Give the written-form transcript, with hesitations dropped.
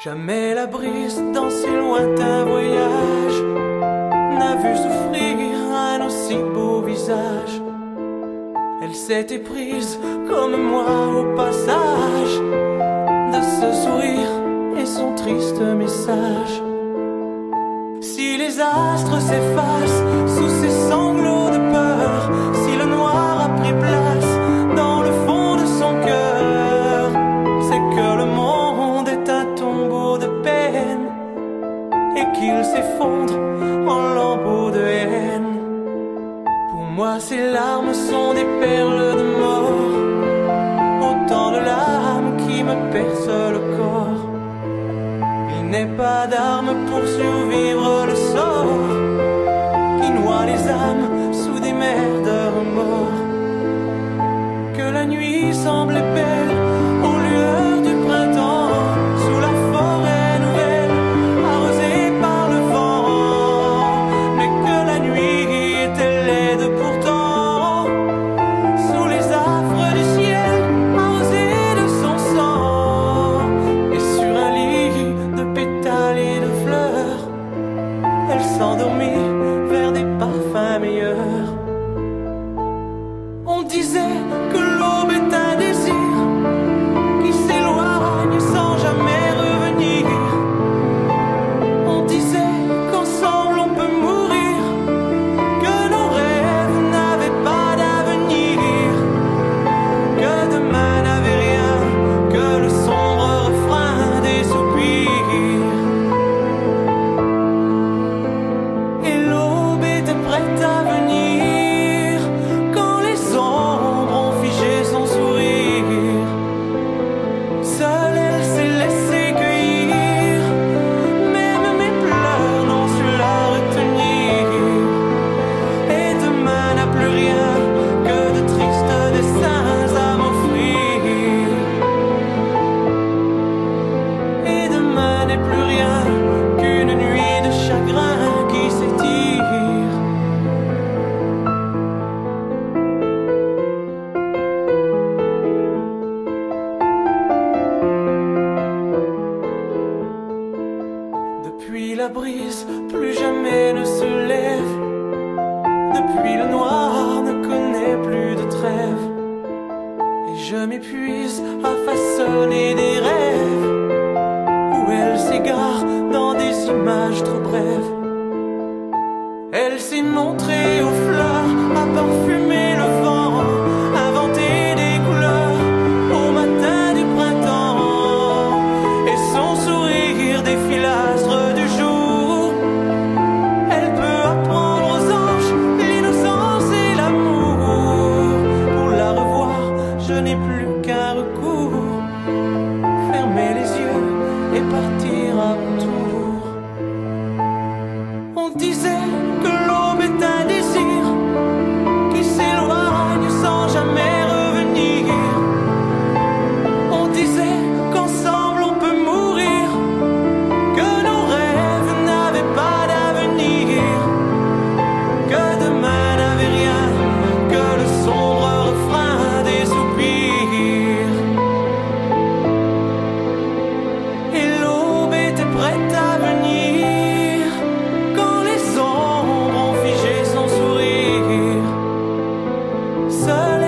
Jamais la brise dans ses lointains voyages n'a vu souffrir un aussi beau visage. Elle s'était prise comme moi au passage de ce sourire et son triste message. Si les astres s'effacent sous ces sanglots de peur, si le noir a pris place dans le fond de son cœur, c'est que le monde est un tombeau de peine et qu'il s'effondre en lambeaux de haine. Pour moi ces larmes sont des perles de mort, autant de larmes qui me percent le corps. Il n'est pas d'arme pour survivre le sort qui noie les âmes sous des mers de remords. Que la nuit semblait belle aux lueurs du printemps, sous la forêt nouvelle arrosée par le vent, mais que la nuit était laide pourtant, sous les affres du ciel arrosés de son sang. Et sur un lit de pétales et de fleurs, elle s'endormit vers des parfums meilleurs. On disait que l'aube est un désir qui s'éloigne sans jamais revenir. On disait qu'ensemble on peut mourir, que nos rêves n'avaient pas d'avenir, que demain n'avait rien que le sombre refrain des soupirs. Et l'aube était prête à venir quand les ombres ont figé son sourire. Seule elle s'est laissée cueillir, même mes pleurs n'ont su la retenir. Et demain n'a plus rien que de tristes dessins à m'offrir. Et demain n'est plus rien qu'une nuit de chagrin qui s'étire. Depuis la brise, plus jamais ne se lève. Depuis le noir ne connaît plus de trêve. Et je m'épuise à façonner des rêves où elle s'égare dans des images trop brèves. Elle s'est montrée aux fleurs, à parfumer le vent, inventer des couleurs au matin du printemps. Et son sourire défie l'astre du jour. Elle peut apprendre aux anges l'innocence et l'amour. Pour la revoir, je n'ai plus qu'un recours: fermer les yeux et partir à mon tour. On disait que l'aube est un désir qui s'éloigne sans jamais revenir. On disait qu'ensemble on peut mourir, que nos rêves n'avaient pas d'avenir, que demain n'avait rien que le sombre refrain des soupirs. Et l'aube était prête à venir quand les ombres ont figé son sourire. Seule